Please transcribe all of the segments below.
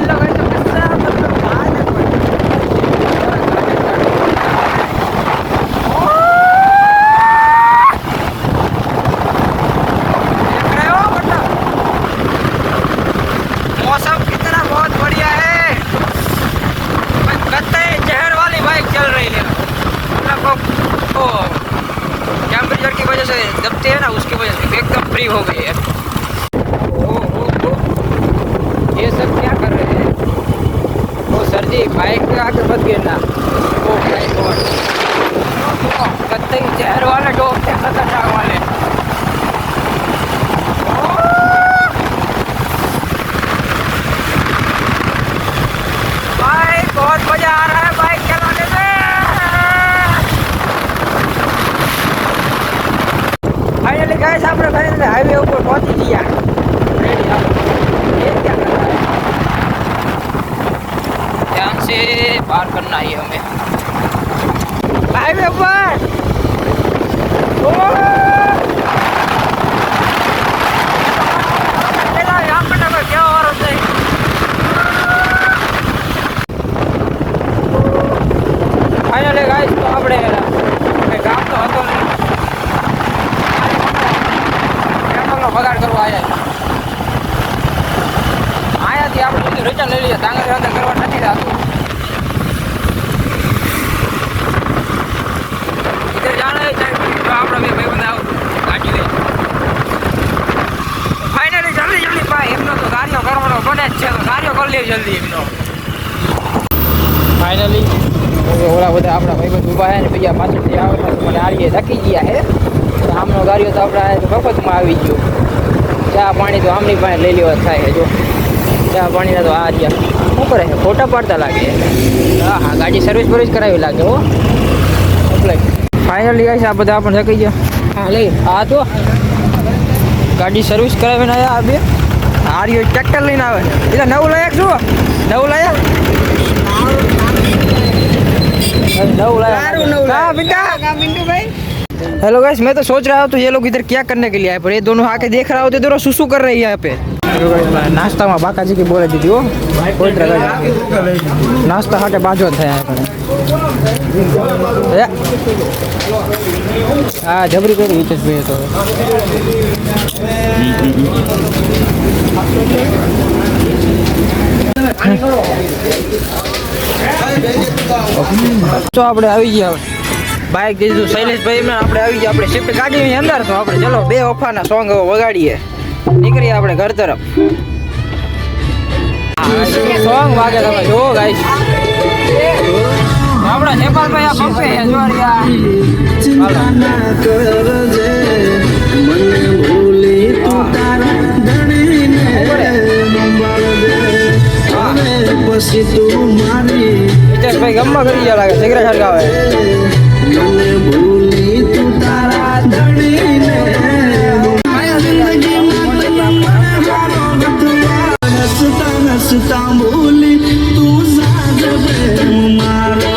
Hello guys, तो कैसे हैं आप सब लोग? आज है देख रहे हो मतलब मौसम कितना बहुत बढ़िया है। कत्ते जहर वाली बाइक चल रही है, मतलब वो टेम्परेचर की वजह से दबते हैं ना, उसकी वजह से एकदम फ्री हो गई है। ये सब क्या कर रहे हैं? वो सर जी बाइक पे आके मत गिरना। वो कत्ते जहर वाले डॉग थे, खतरनाक वाले। भाई बहुत मजा आ रहा है बाइक चलाने में। फाइनली गाइस આપણે फाइनली हाईवे ऊपर पहुंची ગયા। रेडी आप ये क्या कर रहा है? ध्यान से पार करना है हमें हाईवे पर। यहाँ पर क्या हो रहा है? फाइनली गाइस तो આપણે ગામ તો હતો નહીં, પેટ્રોલનો બગાડ કરવા અહીંયાથી આપણે બધું રિટર્ન લઈ લઈએ, ધાંગર અંદર કરવા નથી થતું। इधर जाना है तो आप भाई बताओ गाड़ी ले। फाइनली जल्दी जल्दी भाई एमनो तो गाड़ियों करवानो बने જ છે, તો ગાડીઓ કરી લે જલ્દી એમનો। ફાઇનલી ઓલા બધા આપણા ભાઈબંધ ઊભા છે ને, બીજા પાછળથી આવે તો મને આવીએ ધકી ગયા છે। આમનો ગાડીઓ તો આપણા તો મફતમાં આવી ગયો। ચા પાણી તો આમની પાસે લઈ લેવા થાય છે। જો ચા પાણીના તો આ રહ્યા શું કરે છે, ફોટા પાડતા લાગે। હા હા, ગાડી સર્વિસ બર્વિસ કરાવી લાગે હો એટલે। ફાઇનલી ગાઈસ આ બધા આપણે થકી ગયા। હા લઈ આ તો ગાડી સર્વિસ કરાવીને આવ્યા આ બે। આ રહ્યો ટ્રેક્ટર લઈને આવે, એટલે નવું લાયક શું નવું લાયક हेलो गाइस, मैं तो सोच रहा हूँ तो ये लोग इधर क्या करने के लिए आए, पर ये दोनों आके देख रहा होते दोनों सुसु कर रही है यहाँ पे। नाश्ता में बाका जी की बोले दीदी वो कोई नाश्ता हाटे बाजू था यहाँ पर। हाँ जबरी करी हितेश भाई तो तो આપણે આવી ગયા બાઇક દીધું શૈલેષભાઈ ને, આપણે આવી ગયા આપણે શિફ્ટ ગાડીની અંદર। તો આપણે ચલો બે ઓફાના સોંગ હવે વગાડીએ, નીકળીએ આપણે ઘર તરફ। સોંગ વાગે તમે જો ગાઈસ, આપણા નેપાલભાઈ આ પપ્પે જોરિયા પછી તું મારી ભાઈ ગમ્મા કરી ગયા લાગે, સિગરેટ હરગાવે। મને ભૂલી તું તારા ધણીને હસતા હસતા બોલી તું સાજબે મારો।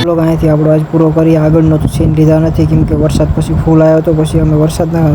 लोग અહીંથી આપણો આજ પૂરો કરી, આગળનો તો સીન લીધા નથી કેમ કે વરસાદ પછી ફૂલ આવ્યો તો પછી અમે વરસાદના